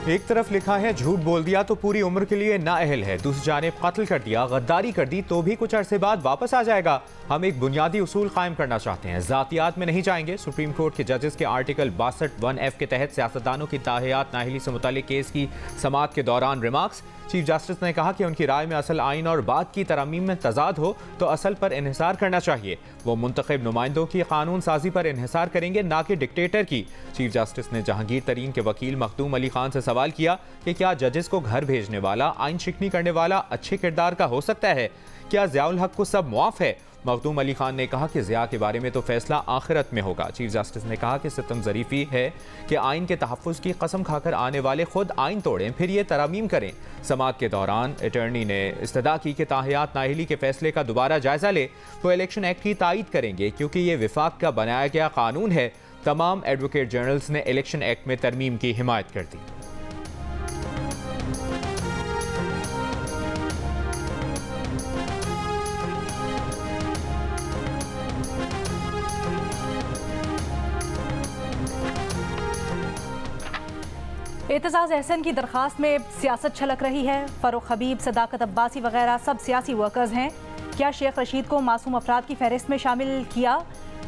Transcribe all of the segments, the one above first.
एक तरफ लिखा है झूठ बोल दिया तो पूरी उम्र के लिए नाअहल है, दूसरी जानिब कत्ल कर दिया, गद्दारी कर दी तो भी कुछ अरसे बाद वापस आ जाएगा। हम एक बुनियादी उसूल कायम करना चाहते हैं, जातियात में नहीं जाएंगे। सुप्रीम कोर्ट के जजेस के आर्टिकल 62(1)(f) के तहत सियासतदानों की ताहियात नाअहली से मुताल्लिक केस की समाअत के दौरान रिमार्क्स। चीफ जस्टिस ने कहा कि उनकी राय में असल आइन और बाद की तरमीम में तजाद हो तो असल पर इन्हिसार करना चाहिए। वो मुंतखब नुमाइंदों की कानून साजी पर इन्हिसार करेंगे, ना कि डिक्टेटर की। चीफ जस्टिस ने जहांगीर तरीन के वकील मखदूम अली खान से सवाल किया कि क्या जजेस को घर भेजने वाला, आइन शिकनी करने वाला अच्छे किरदार का हो सकता है? क्या ज़ियाउल हक को सब मुआफ है? मखदूम अली खान ने कहा कि ज़िया के बारे में तो फैसला आखिरत में होगा। चीफ जस्टिस ने कहा कि सितम ज़रीफ़ी है कि आइन के तहफ़्फ़ुज़ की कसम खाकर आने वाले खुद आइन तोड़ें, फिर ये तरमीम करें। समाअत के दौरान अटर्नी ने इस्तदा की कि ताहियात नाअहली के फैसले का दोबारा जायज़ा ले तो इलेक्शन एक्ट की तायीद करेंगे, क्योंकि ये विफाक का बनाया गया कानून है। तमाम एडवोकेट जनरल्स ने इलेक्शन एक्ट में तरमीम की हिमायत कर दी। एतजाज़ अहसन की दरख्वास्त में सियासत छलक रही है। फ़ारूक हबीब, सदाकत अब्बासी वगैरह सब सियासी वर्कर्स हैं। क्या शेख रशीद को मासूम अफराद की फहरिस्त में शामिल किया?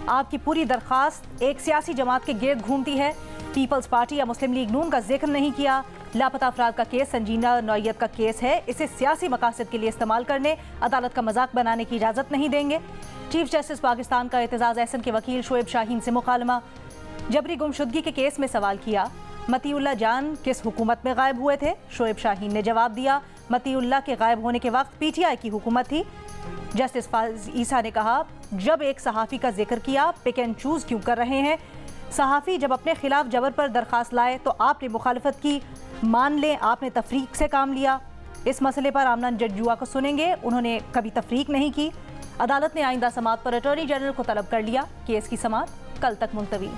आपकी पूरी दरख्वास्त एक सियासी जमात के गिर्द घूमती है। पीपल्स पार्टी या मुस्लिम लीग नून का जिक्र नहीं किया। लापता अफराद का केस संजीदा नौइयत का केस है, इसे सियासी मकासद के लिए इस्तेमाल करने, अदालत का मजाक बनाने की इजाज़त नहीं देंगे। चीफ जस्टिस पाकिस्तान का एतजाज़ अहसन के वकील शोएब शाहीन से मुकालमा। जबरी गुमशुदगी के केस में सवाल किया, मतीउल्लाह जान किस हुकूमत में गायब हुए थे? शोएब शाहीन ने जवाब दिया, मतीउल्लाह के गायब होने के वक्त पीटीआई की हुकूमत थी। जस्टिस फाज ईसा ने कहा, जब एक सहाफ़ी का जिक्र किया, पिक एंड चूज़ क्यों कर रहे हैं? सहाफ़ी जब अपने खिलाफ जबर पर दरख्वास्त लाए तो आपने मुखालफत की, मान लें आपने तफरीक से काम लिया। इस मसले पर आमना जज जुआ को सुनेंगे, उन्होंने कभी तफरीक नहीं की। अदालत ने आइंदा समाअत पर अटॉर्नी जनरल को तलब कर लिया। केस की समाअत कल तक मुलतवी।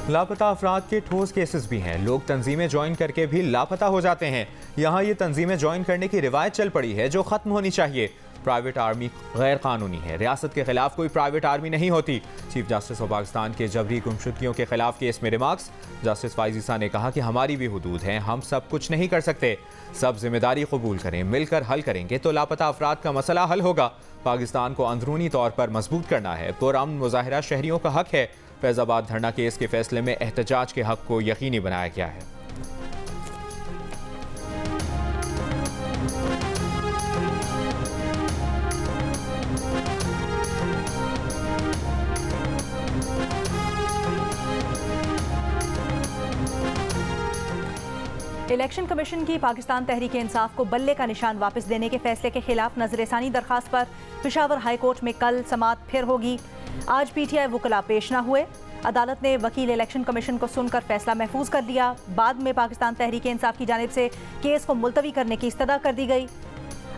लापता अफराद के ठोस केसेस भी हैं। लोग तंजीमें ज्वाइन करके भी लापता हो जाते हैं। यहाँ ये तंजीमें ज्वाइन करने की रिवायत चल पड़ी है जो ख़त्म होनी चाहिए। प्राइवेट आर्मी गैर कानूनी है, रियासत के खिलाफ कोई प्राइवेट आर्मी नहीं होती। चीफ जस्टिस ऑफ पाकिस्तान के जबरी गुमशुदगियों के खिलाफ केस में रिमार्क्स। जस्टिस फाइज ईसा ने कहा कि हमारी भी हुदूद हैं, हम सब कुछ नहीं कर सकते। सब जिम्मेदारी कबूल करें, मिलकर हल करेंगे तो लापता अफराद का मसला हल होगा। पाकिस्तान को अंदरूनी तौर पर मजबूत करना है। पुरअमन मुजाहिरा शहरियों का हक है। फैजाबाद धरना केस के फैसले में एहतजाज के हक को यकीनी बनाया गया है। इलेक्शन कमीशन की पाकिस्तान तहरीक इंसाफ को बल्ले का निशान वापस देने के फैसले के खिलाफ नजरसानी दरखास्त पर पेशावर हाई कोर्ट में कल समाअत फिर होगी। आज पीटीआई वकला पेश न हुए। अदालत ने वकील इलेक्शन कमीशन को सुनकर फैसला महफूज कर लिया। बाद में पाकिस्तान तहरीक इंसाफ की जानिब से केस को मुलतवी करने की इस्तदा कर दी गई।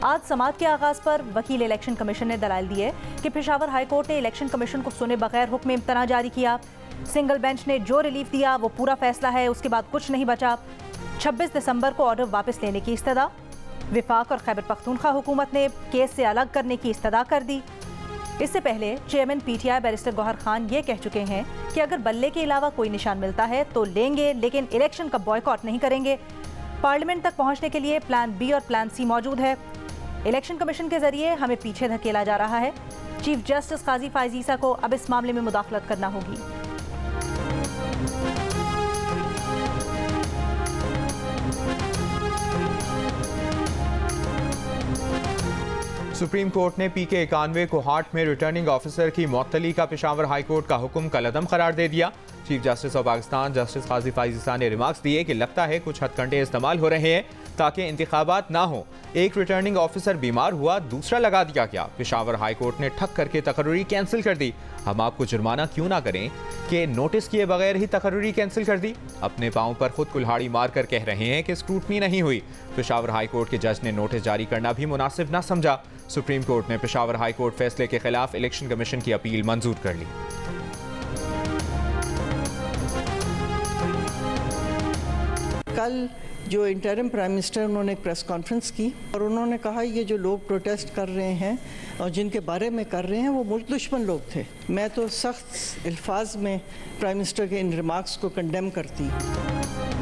आज समाअत के आगाज़ पर वकील इलेक्शन कमीशन ने दलाइल दिए कि पेशावर हाई कोर्ट ने इलेक्शन कमीशन को सुने बगैर हुक्म इम्तना जारी किया। सिंगल बेंच ने जो रिलीफ दिया वो पूरा फैसला है, उसके बाद कुछ नहीं बचा। 26 दिसंबर को ऑर्डर वापस लेने की इस्तदा। विफाक और खैबर पख्तूनख्वा हुकूमत ने केस से अलग करने की इस्तदा कर दी। इससे पहले chairman PTI barrister Gohar Khan ये कह चुके हैं कि अगर बल्ले के अलावा कोई निशान मिलता है तो लेंगे, लेकिन इलेक्शन का बॉयकॉट नहीं करेंगे। पार्लियामेंट तक पहुंचने के लिए प्लान बी और प्लान सी मौजूद है। इलेक्शन कमीशन के जरिए हमें पीछे धकेला जा रहा है। चीफ जस्टिस काजी फाइज ईसा को अब इस मामले में मुदाखलत करना होगी। सुप्रीम कोर्ट ने PK91 को हाट में रिटर्निंग ऑफिसर की मुअत्तली का पेशावर हाई कोर्ट का हुक्म कलअदम करार दे दिया। Chief justice of Pakistan justice Qazi Faez Isa ने रिमार्क्स दिए कि लगता है कुछ हथकंडे इस्तेमाल हो रहे हैं ताकि इंतखाबात ना हो। एक रिटर्निंग ऑफिसर बीमार हुआ, दूसरा लगा दिया गया। पेशावर हाई कोर्ट ने ठक करके तकर्री कैंसिल कर दी। हम आपको जुर्माना क्यों ना करें कि नोटिस किए बगैर ही तकर्री कैंसिल कर दी। अपने पाँव पर खुद कुल्हाड़ी मार कर कह रहे हैं कि स्क्रूटनी नहीं हुई। पेशावर हाई कोर्ट के जज ने नोटिस जारी करना भी मुनासिब ना समझा। सुप्रीम कोर्ट ने पेशावर हाई कोर्ट फैसले के खिलाफ इलेक्शन कमीशन की अपील मंजूर कर ली। कल जो इंटरिम प्राइम मिनिस्टर उन्होंने एक प्रेस कॉन्फ्रेंस की और उन्होंने कहा ये जो लोग प्रोटेस्ट कर रहे हैं और जिनके बारे में कर रहे हैं वो मुल्क दुश्मन लोग थे। मैं तो सख्त अल्फाज में प्राइम मिनिस्टर के इन रिमार्क्स को कंडेम करती हूँ।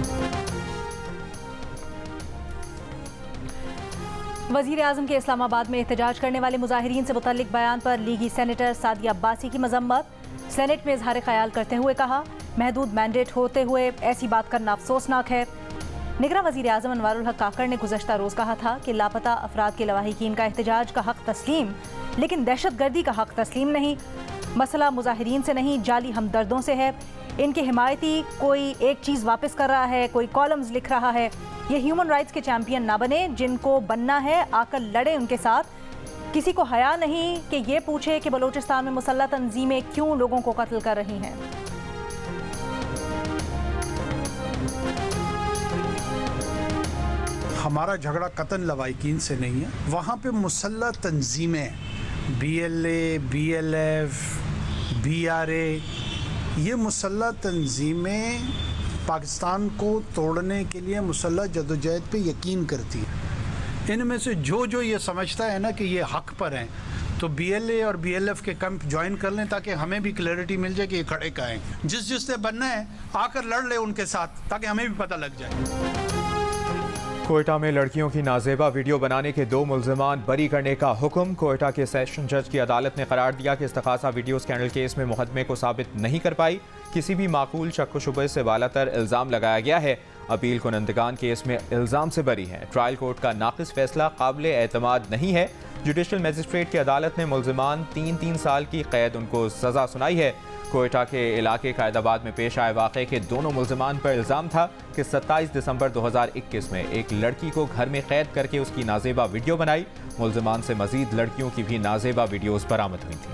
वज़ीर आज़म के इस्लामाबाद में एहतजाज करने वाले मुजाहिरीन से मुतल्लिक बयान पर लीगी सेनेटर सादिया अब्बासी की मजम्मत। सेनेट में इजहार ख्याल करते हुए कहा, महदूद मैंडेट होते हुए ऐसी बात करना अफसोसनाक है। निगरां वज़ीर आज़म अनवारुल हक काकड़ ने गुज़श्ता रोज़ कहा था कि लापता अफराद के लवाहिकीन का एहतजाज का हक तस्लीम, लेकिन दहशतगर्दी का हक तस्लीम नहीं। मसला मुजाहिरीन से नहीं, जाली हमदर्दों से है। इनके हिमायती कोई एक चीज़ वापस कर रहा है, कोई कॉलम्स लिख रहा है। ये ह्यूमन राइट्स के चैंपियन ना बने, जिनको बनना है आकर लड़े उनके साथ। किसी को हया नहीं कि ये पूछे कि बलूचिस्तान में मुसल्लह तंजीमें क्यों लोगों को कत्ल कर रही हैं। हमारा झगड़ा कतन लवाहिकीन से नहीं है, वहाँ पे मुसल्लह तंजीमें BLA, BLF, BRA, ये मुसल्लह तंजीमें पाकिस्तान को तोड़ने के लिए मुसल्लह जदोजहद पे यकीन करती है। इनमें से जो ये समझता है ना कि ये हक पर हैं, तो BLA और BLF के कैंप ज्वाइन कर लें ताकि हमें भी क्लैरिटी मिल जाए कि ये खड़े का हैं। जिससे बनना है आकर लड़ ले उनके साथ, ताकि हमें भी पता लग जाए। कोयटा में लड़कियों की नाजेबा वीडियो बनाने के 2 मुल्ज़िमान बरी करने का हुक्म। कोयटा के सेशन जज की अदालत ने करार दिया कि इस्तग़ासा वीडियो स्कैंडल केस में मुकदमे को साबित नहीं कर पाई। किसी भी माकूल शक व शुबे से बालातर इल्ज़ाम लगाया गया है। अपील कुनंदगान केस में इल्ज़ाम से बरी है। ट्रायल कोर्ट का नाक़िस फैसला काबिल एतमाद नहीं है। जुडिशल मजिस्ट्रेट की अदालत ने मुल्ज़िमान 3 साल की कैद उनको सज़ा सुनाई है। कोयटा के इलाके कायदाबाद में पेश आए वाक़े के दोनों मुल्ज़िमान पर इल्ज़ाम था कि 27 दिसंबर 2021 में एक लड़की को घर में कैद करके उसकी नाजेबा वीडियो बनाई। मुल्ज़िमान से मज़ीद लड़कियों की भी नाजेबा वीडियोज़ बरामद हुई थी।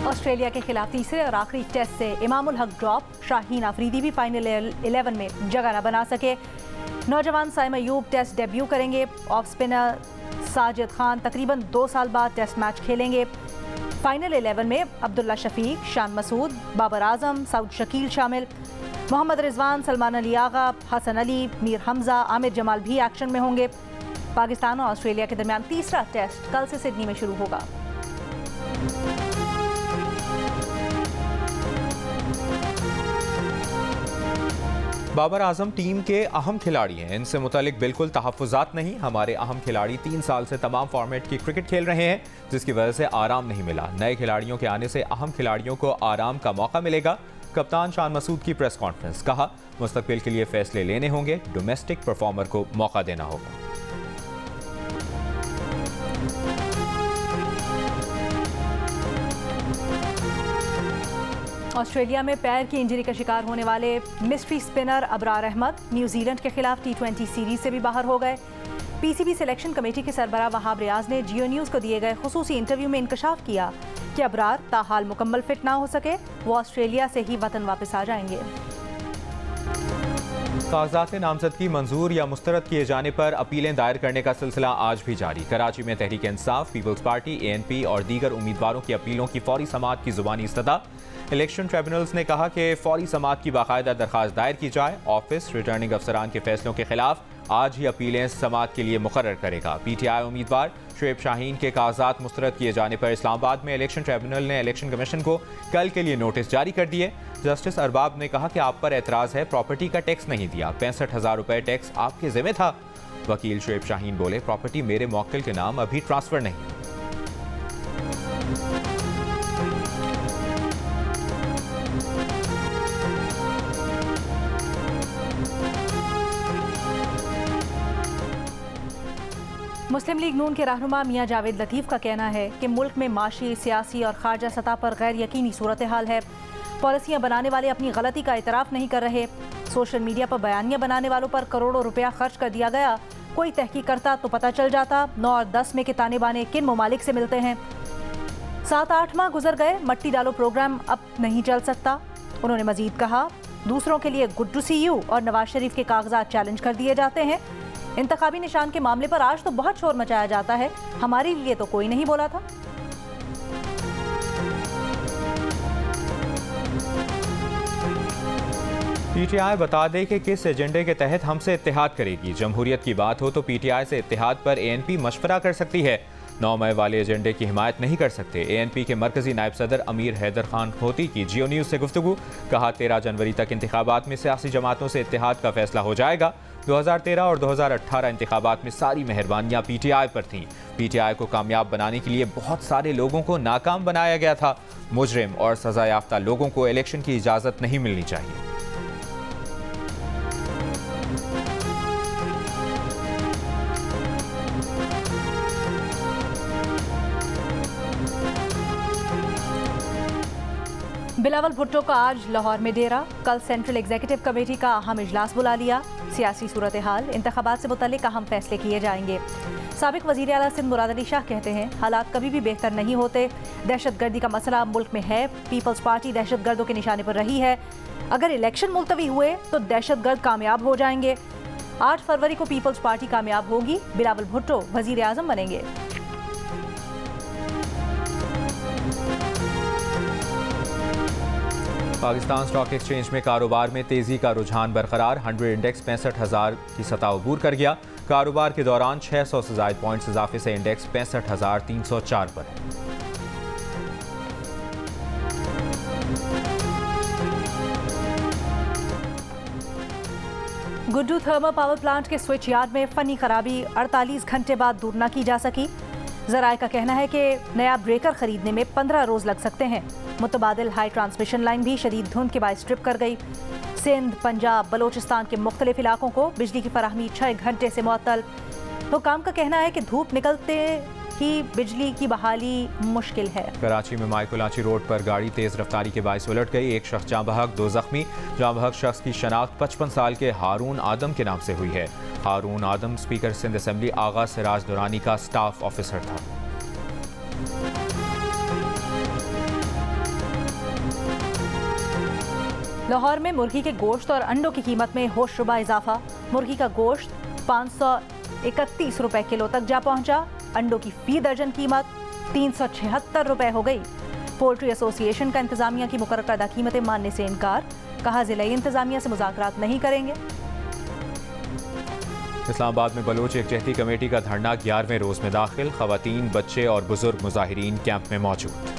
ऑस्ट्रेलिया के खिलाफ तीसरे और आखिरी टेस्ट से इमामुल हक ड्रॉप। शाहीन अफरीदी भी फाइनल 11 में जगह न बना सके। नौजवान साइम अयूब टेस्ट डेब्यू करेंगे। ऑफ स्पिनर साजिद खान तकरीबन 2 साल बाद टेस्ट मैच खेलेंगे। फाइनल 11 में अब्दुल्ला शफीक, शान मसूद, बाबर आजम, सऊद शकील शामिल। मोहम्मद रिजवान, सलमान अली आगा, हसन अली, मीर हमजा, आमिर जमाल भी एक्शन में होंगे। पाकिस्तान और ऑस्ट्रेलिया के दरमियान तीसरा टेस्ट कल से सिडनी में शुरू होगा। बाबर आजम टीम के अहम खिलाड़ी हैं। इनसे मुतालिक बिल्कुल तहफ़्फ़ुज़ात नहीं। हमारे अहम खिलाड़ी 3 साल से तमाम फॉर्मेट की क्रिकेट खेल रहे हैं, जिसकी वजह से आराम नहीं मिला। नए खिलाड़ियों के आने से अहम खिलाड़ियों को आराम का मौका मिलेगा। कप्तान शान मसूद की प्रेस कॉन्फ्रेंस। कहा, मुस्तकबिल के लिए फैसले लेने होंगे, डोमेस्टिक परफॉर्मर को मौका देना होगा। ऑस्ट्रेलिया में पैर की इंजरी का शिकार होने वाले mystery spinner Abrar Ahmed New Zealand के खिलाफ T20 सीरीज से भी बाहर हो गए। PCB सिलेक्शन कमेटी के सरबराह वहाब रियाज ने जियो न्यूज़ को दिए गए खुसूसी इंटरव्यू में इंकशाफ किया कि अबरार ताहाल मुकम्मल फिट ना हो सके, वो ऑस्ट्रेलिया से ही वतन वापस आ जाएंगे। कागजात नामजदगी मंजूर या मुस्तरद किए जाने पर अपीलें दायर करने का सिलसिला आज भी जारी। कराची में Tehreek Insaf, peoples party, ANP और दीगर उम्मीदवारों की अपीलों की फौरी समाअत की जुबानी इस्तदा। इलेक्शन ट्रिब्यूनल्स ने कहा कि फौरी समाअत की बाकायदा दरख्वास्त दायर की जाए। ऑफिस रिटर्निंग अफसरान के फैसलों के खिलाफ आज ही अपीलें समाअत के लिए मुकर्रर करेगा। PTI उम्मीदवार शुएब शाहीन के कागजात मुस्तरद किए जाने पर इस्लामाबाद में इलेक्शन ट्रिब्यूनल ने इलेक्शन कमीशन को कल के लिए नोटिस जारी कर दिए। जस्टिस अरबाब ने कहा कि आप पर एतराज़ है, प्रॉपर्टी का टैक्स नहीं दिया, 65,000 रुपये टैक्स आपके ज़िम्मे था। वकील शुएब शाहीन बोले, प्रॉपर्टी मेरे मौक्किल के नाम अभी ट्रांसफ़र नहीं। मुस्लिम लीग नून के रहनुमा मियां जावेद लतीफ़ का कहना है कि मुल्क में माशी, सियासी और खारजा सतह पर गैर यकीनी सूरत हाल है। पॉलिसियाँ बनाने वाले अपनी गलती का इतराफ़ नहीं कर रहे। सोशल मीडिया पर बयानियाँ बनाने वालों पर करोड़ों रुपया खर्च कर दिया गया। कोई तहकीक करता तो पता चल जाता 9 और 10 में के ताने बाने किन ममालिक से मिलते हैं। 7-8 माह गुजर गए, मट्टी डालो प्रोग्राम अब नहीं चल सकता। उन्होंने मजीद कहा, दूसरों के लिए गुड टू सी यू और नवाज शरीफ के कागजात चैलेंज कर दिए जाते हैं। इंतखाबी निशान के मामले पर आज तो बहुत शोर मचाया जाता है, हमारे लिए तो कोई नहीं बोला था। PTI बता दे कि किस एजेंडे के तहत हमसे इत्तेहाद करेगी। जमहूरियत की बात हो तो PTI से इत्तेहाद पर ANP मशवरा कर सकती है। 9 मई वाले एजेंडे की हिमायत नहीं कर सकते। ANP के मरकजी नायब सदर अमीर हैदर खान होती की जियो न्यूज़ से गुफ्तगू। कहा 13 जनवरी तक इंतखाबात में सियासी जमातों से इत्तेहाद का फैसला हो जाएगा। 2013 और 2018 इंतखाबात में सारी मेहरबानियां PTI पर थीं। PTI को कामयाब बनाने के लिए बहुत सारे लोगों को नाकाम बनाया गया था। मुजरिम और सजा याफ्ता लोगों को इलेक्शन की इजाज़त नहीं मिलनी चाहिए। बिलावल भुट्टो का आज लाहौर में डेरा। कल सेंट्रल एग्जीक्यूटिव कमेटी का अहम इजलास बुला लिया। सियासी सूरत हाल, इंतखाबात से मुतल्लिक अहम फैसले किए जाएंगे। साबिक वज़ीर आला सिंध मुराद अली शाह कहते हैं हालात कभी भी बेहतर नहीं होते। दहशतगर्दी का मसला मुल्क में है। पीपल्स पार्टी दहशतगर्दों के निशाने पर रही है। अगर इलेक्शन मुलतवी हुए तो दहशतगर्द कामयाब हो जाएंगे। 8 फरवरी को पीपल्स पार्टी कामयाब होगी। बिलावल भुट्टो वज़ीर आज़म बनेंगे। पाकिस्तान स्टॉक एक्सचेंज में कारोबार में तेजी का रुझान बरकरार। 100 इंडेक्स 65,000 की सतह अबूर कर गया। कारोबार के दौरान 600 से ज़ायद पॉइंट्स इजाफे से इंडेक्स 65,304 पर है। गुड्डू थर्मल पावर प्लांट के स्विच यार्ड में फनी खराबी 48 घंटे बाद दूर न की जा सकी। ज़राए का कहना है कि नया ब्रेकर खरीदने में 15 रोज लग सकते हैं। मुतबादिल हाई ट्रांसमिशन लाइन भी शदीद धुंध के बायस ट्रिप कर गई। सिंध, पंजाब, बलोचिस्तान के मुख्तलिफ इलाकों को बिजली की फराहमी 6 घंटे से मुअत्तल। हुकाम का कहना है कि धूप निकलते ही बिजली की बहाली मुश्किल है। कराची में माइकोलाची रोड पर गाड़ी तेज रफ्तारी के बायस उलट गई। एक शख्स जाँ बहक, 2 जख्मी। जाँ बहक शख्स की शनाख्त 55 साल के हारून आदम के नाम से हुई है। हारून आदम स्पीकर सिंध असेंबली आगा सिराज दुरानी का स्टाफ ऑफिसर था। लाहौर में मुर्गी के गोश्त और अंडों की कीमत में होशरुबा इजाफा। मुर्गी का गोश्त 531 रुपए किलो तक जा पहुंचा। अंडों की फी दर्जन कीमत 376 रुपए हो गई। पोल्ट्री एसोसिएशन का इंतजामिया की मुकर्रर करदा कीमतें मानने से इनकार। कहा जिले इंतजामिया से मुज़ाकरात नहीं करेंगे। इस्लामाबाद में बलोच एकजहती कमेटी का धरना 11वें रोज में दाखिल। खवातीन, बच्चे और बुजुर्ग मुजाहिरीन कैंप में मौजूद।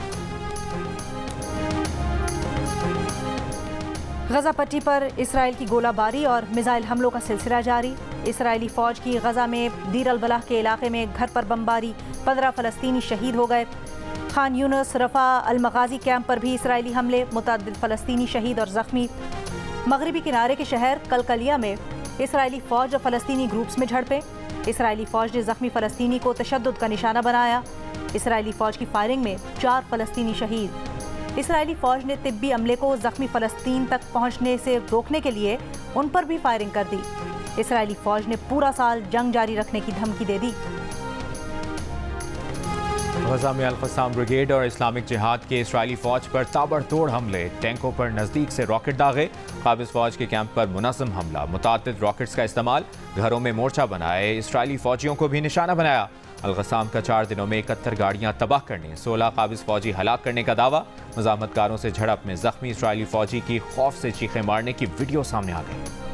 गजा पट्टी पर इसराइल की गोलाबारी और मिसाइल हमलों का सिलसिला जारी। इसराइली फौज की गजा में दीर अल बलाह के इलाके में घर पर बमबारी, 15 फलस्तीनी शहीद हो गए। खान यूनुस, रफा, अल मगाजी कैंप पर भी इसराइली हमले, मुतअद्दिद फलस्तीनी शहीद और जख्मी। मगरबी किनारे के शहर कलकलिया में इसराइली फौज और फलस्तीनी ग्रुप्स में झड़पें। इसराइली फौज ने जख्मी फलस्तीनी को तशद्दुद का निशाना बनाया। इसराइली फौज की फायरिंग में 4 फलस्तीनी शहीद। इसराइली फौज ने तिब्बी अमले को जख्मी फलस्तीन तक पहुंचने से रोकने के लिए उन पर भी फायरिंग कर दी। इसराइली फौज ने पूरा साल जंग जारी रखने की धमकी दे दी। गजा में अल-क़स्साम ब्रिगेड और इस्लामिक जिहाद के इसराइली फौज पर ताबड़तोड़ हमले। टैंकों पर नजदीक से रॉकेट दागे। काबिज फौज के कैंप पर मुनज़्ज़म हमला। मुतअद्दिद रॉकेट्स का इस्तेमाल। घरों में मोर्चा बनाए। इसराइली फौजियों को भी निशाना बनाया। अल-क़स्साम का 4 दिनों में 71 गाड़ियां तबाह करने, 16 काबिज फौजी हलाक करने का दावा। मज़ाहमतकारों से झड़प में जख्मी इसराइली फौजी की खौफ से चीखें मारने की वीडियो सामने आ गई।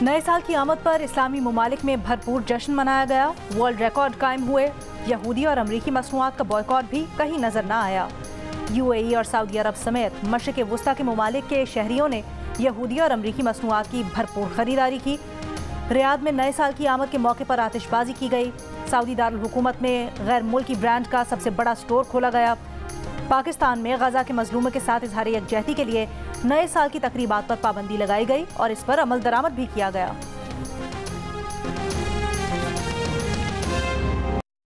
नए साल की आमद पर इस्लामी ममालिक में भरपूर जश्न मनाया गया। वर्ल्ड रिकॉर्ड कायम हुए। यहूदी और अमरीकी मसनूआत का बॉयकॉट भी कहीं नजर न आया। UAE और सऊदी अरब समेत मशरिक़ वुस्ता के ममालिक के शहरियों ने यहूदी और अमरीकी मसनूआत की भरपूर खरीदारी की। रियाद में नए साल की आमद के मौके पर आतिशबाजी की गई। सऊदी दारुल हुकूमत में गैर मुल्की ब्रांड का सबसे बड़ा स्टोर खोला गया। पाकिस्तान में गजा के मजलूमों के साथ इजहार यकजहती के लिए नए साल की तकरीबात पर पाबंदी लगाई गई और इस पर अमल दरामद भी किया गया।